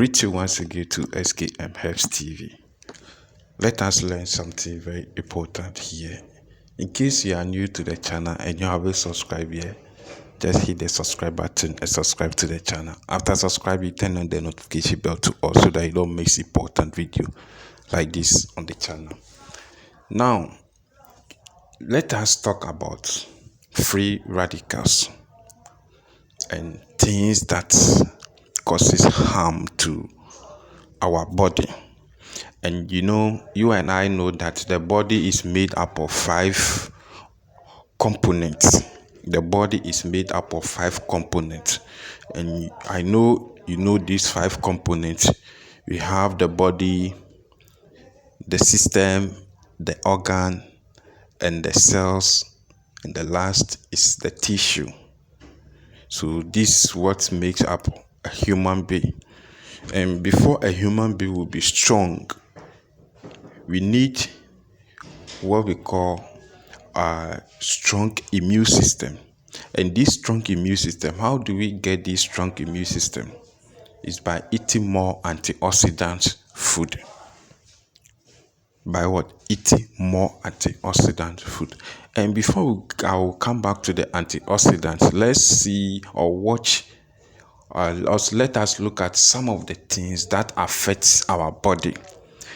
Greet you once again to S.K.M Herbs TV. Let us learn something very important here. In case you are new to the channel and you haven't subscribed yet, just hit the subscribe button and subscribe to the channel. After subscribing, turn on the notification bell to all so that you don't miss important video like this on the channel. Now, let us talk about free radicals and things that causes harm to our body. And you and I know that the body is made up of 5 components. The body is made up of 5 components. And I know you know these 5 components. We have the body, the system, the organ, and the cells, and the last is the tissue. So this is what makes up a human being. And before a human being will be strong, we need what we call a strong immune system. And this strong immune system, how do we get this strong immune system? It's by eating more antioxidant food. By what? Eating more antioxidant food. And before I will come back to the antioxidants, let's see or watch let us look at some of the things that affects our body.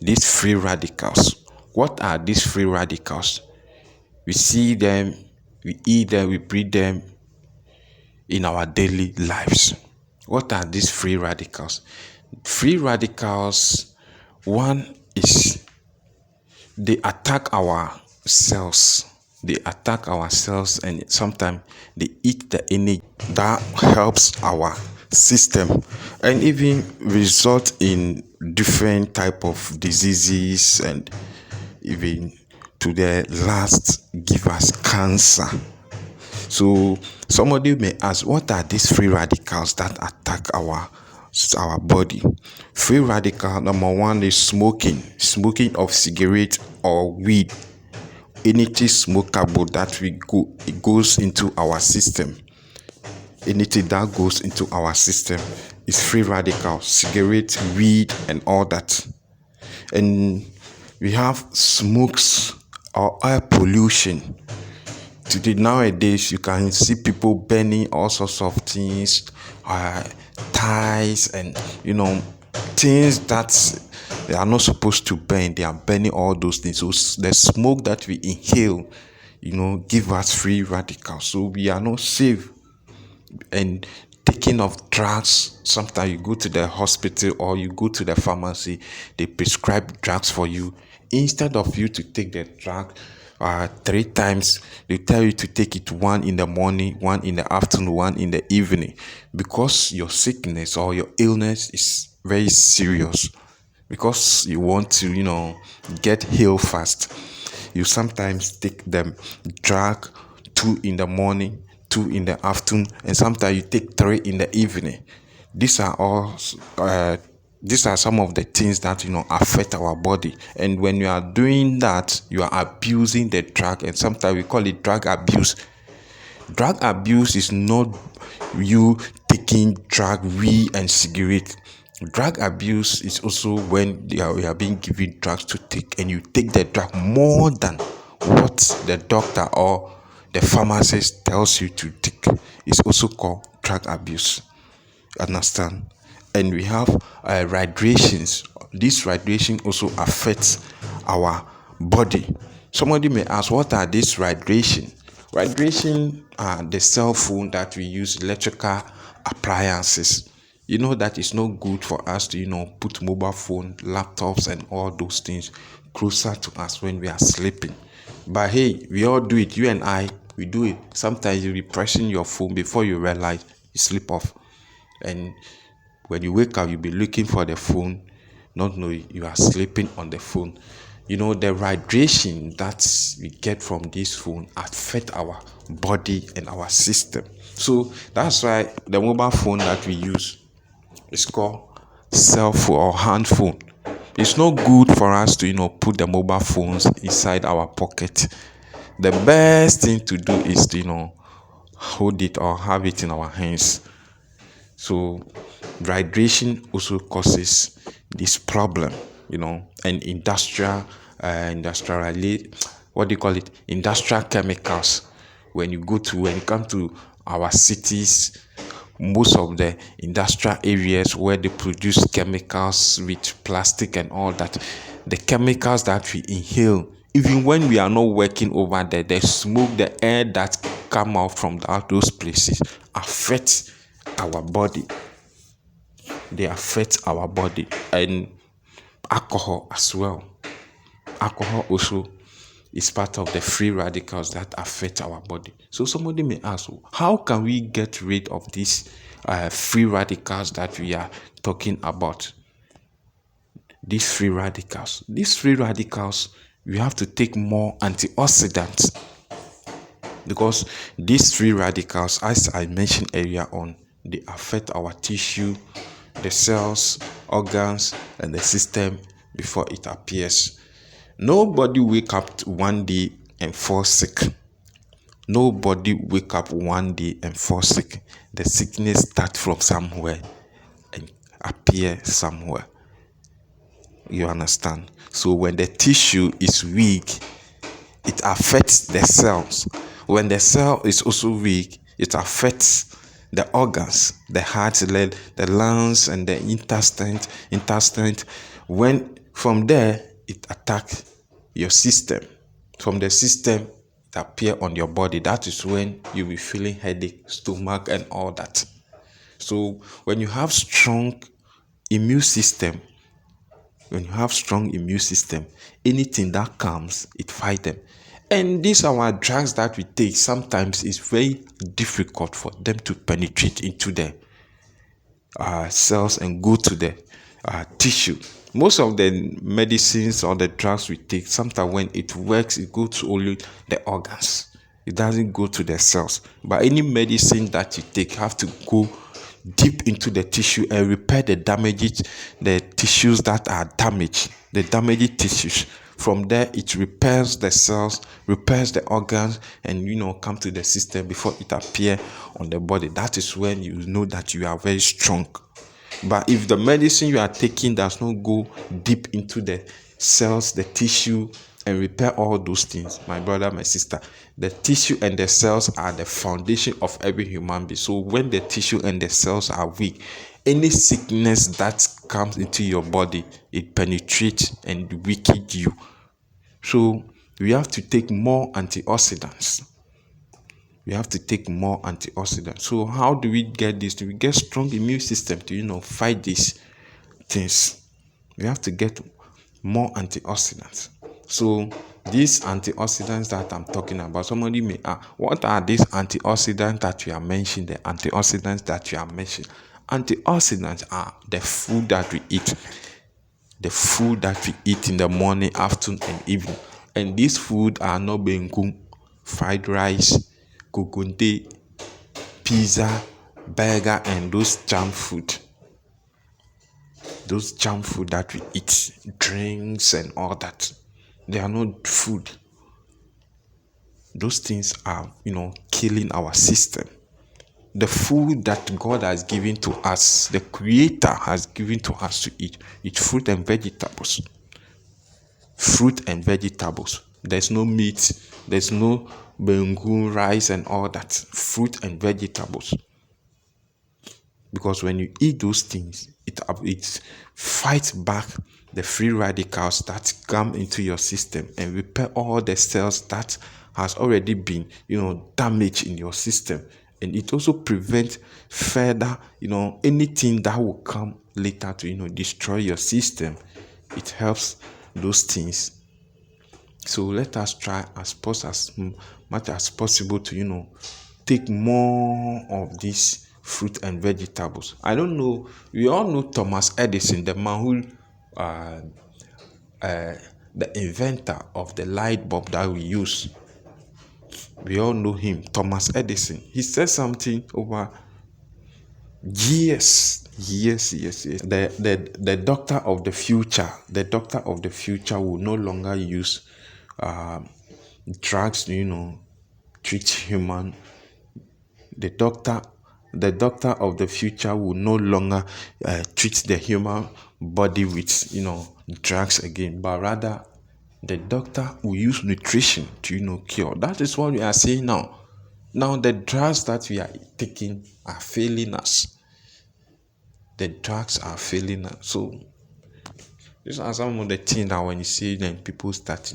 These free radicals. What are these free radicals? We see them, we eat them, we breathe them in our daily lives. What are these free radicals? Free radicals, one is they attack our cells. They attack our cells, and sometimes they eat the energy that helps our system and even result in different type of diseases, and even to the last give us cancer. So somebody may ask, what are these free radicals that attack our body? Free radical number 1 is smoking of cigarette or weed. Anything smokable that it goes into our system. Anything that goes into our system is free radical. Cigarette, weed, and all that. And we have smokes or air pollution. Today, nowadays, you can see people burning all sorts of things, ties, and things that they are not supposed to burn. They are burning all those things. So the smoke that we inhale, give us free radicals. So we are not safe. And taking of drugs, sometimes you go to the hospital or you go to the pharmacy, they prescribe drugs for you. Instead of you to take the drug 3 times, they tell you to take it 1 in the morning, 1 in the afternoon, 1 in the evening, because your sickness or your illness is very serious, because you want to get healed fast. You sometimes take them drug 2 in the morning, 2 in the afternoon, and sometimes you take 3 in the evening. These are some of the things that affect our body. And when you are doing that, you are abusing the drug, and sometimes we call it drug abuse. Drug abuse is not you taking drug, weed, and cigarette. Drug abuse is also when we are being given drugs to take, and you take the drug more than what the doctor or the pharmacist tells you to take. It's also called drug abuse. Understand? And we have radiations. This radiation also affects our body. Somebody may ask, what are these radiation? Radiation are the cell phone that we use, electrical appliances. That is not good for us to put mobile phone, laptops, and all those things closer to us when we are sleeping. But hey, we all do it. You and I, we do it. Sometimes you'll be pressing your phone, before you realize you sleep off. And when you wake up, you'll be looking for the phone, not knowing you are sleeping on the phone. The radiation that we get from this phone affect our body and our system. So that's why the mobile phone that we use is called cell phone or hand phone. It's not good for us to put the mobile phones inside our pocket. The best thing to do is to hold it or have it in our hands. So dehydration also causes this problem, and what do you call it? Industrial chemicals. When it comes to our cities, most of the industrial areas where they produce chemicals with plastic and all that, the chemicals that we inhale, even when we are not working over there, the smoke, the air that come out from those places affect our body. They affect our body. And alcohol as well. Alcohol also is part of the free radicals that affect our body. So somebody may ask, how can we get rid of these free radicals that we are talking about? These free radicals, we have to take more antioxidants, because these free radicals, as I mentioned earlier on, they affect our tissue, the cells, organs, and the system before it appears. Nobody wake up one day and fall sick. Nobody wake up one day and fall sick. The sickness starts from somewhere and appear somewhere. You understand? So when the tissue is weak, it affects the cells. When the cell is also weak, it affects the organs, the heart, the lungs, and the intestine. When from there, it attacks your system. From the system, it appears on your body. That is when you'll be feeling headache, stomach, and all that. So when you have strong immune system, anything that comes, it fight them. And these are our drugs that we take. Sometimes it's very difficult for them to penetrate into the cells and go to the tissue. Most of the medicines or the drugs we take, sometimes when it works, it goes to only the organs. It doesn't go to the cells. But any medicine that you take have to go deep into the tissue and repair the tissues that are damaged, the damaged tissues. From there, it repairs the cells, repairs the organs, and come to the system before it appear on the body. That is when you know that you are very strong. But if the medicine you are taking does not go deep into the cells, the tissue, and repair all those things, my brother, my sister, the tissue and the cells are the foundation of every human being. So when the tissue and the cells are weak, any sickness that comes into your body, it penetrates and weakens you. So we have to take more antioxidants. So how do we get this? We get strong immune system to fight these things. We have to get more antioxidants. So these antioxidants that I'm talking about, somebody may ask, what are these antioxidants that you are mentioning? The antioxidants that you are mentioning. Antioxidants are the food that we eat. The food that we eat in the morning, afternoon, and evening. And these food are not bengu, fried rice, kokonte, pizza, burger, and those junk food. Those junk food that we eat, drinks and all that, they are not food. Those things are, killing our system. The food that God has given to us, the Creator has given to us to eat, it's fruit and vegetables. Fruit and vegetables. There's no meat, there's no bengu, rice and all that. Fruit and vegetables. Because when you eat those things, it fights back the free radicals that come into your system and repair all the cells that has already been, damaged in your system. And it also prevents further, anything that will come later to, destroy your system. It helps those things. So let us try as much as possible to, take more of these fruit and vegetables. I don't know. We all know Thomas Edison, the man who, the inventor of the light bulb that we use. We all know him, Thomas Edison. He said something over years. The doctor of the future will no longer use drugs, treat human. The doctor the doctor of the future will no longer treat the human body with drugs again, but rather the doctor will use nutrition to cure. That is what we are saying now. Now the drugs that we are taking are failing us. The drugs are failing us. So these are some of the things that when you see them, people start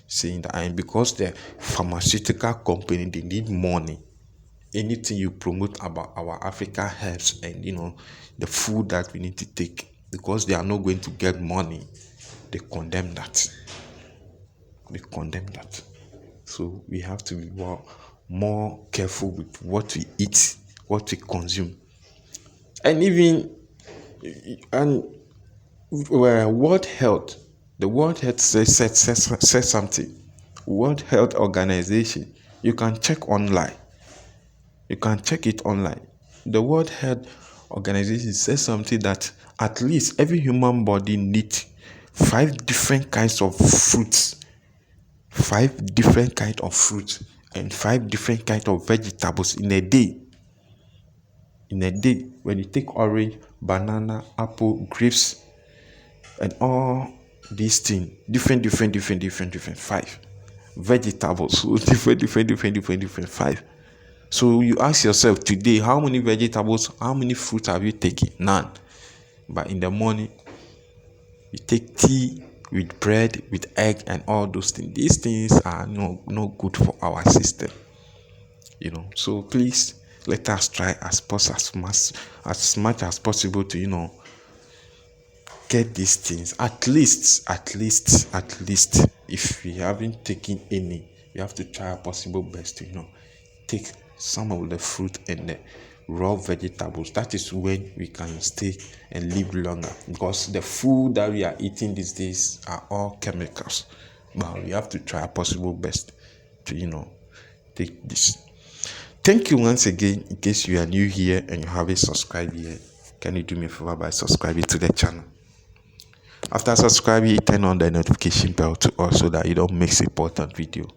saying that, and because the pharmaceutical company, they need money. Anything you promote about our Africa herbs and the food that we need to take, because they are not going to get money, they condemn that. So we have to be more careful with what we eat, what we consume. And even World Health, the World Health says something. World Health Organization, you can check online. You can check it online. The World Health Organization says something that at least every human body needs 5 different kinds of fruits and 5 different kinds of vegetables in a day. When you take orange, banana, apple, grapes, and all these things, different, 5 vegetables, so different, 5. So you ask yourself today, how many vegetables, how many fruits have you taken? None. But in the morning, you take tea with bread, with egg, and all those things. These things are no good for our system. So please let us try as much as possible to get these things. At least, if we haven't taken any, we have to try our possible best to take some of the fruit and the raw vegetables. That is when we can stay and live longer, because the food that we are eating these days are all chemicals. But we have to try our possible best to take this. Thank you once again. In case you are new here and you haven't subscribed yet, can you do me a favor by subscribing to the channel? After subscribing, turn on the notification bell to also that you don't miss important video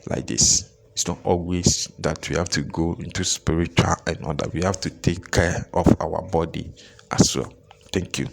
like this. It's not always that we have to go into spiritual and all that. We have to take care of our body as well. Thank you.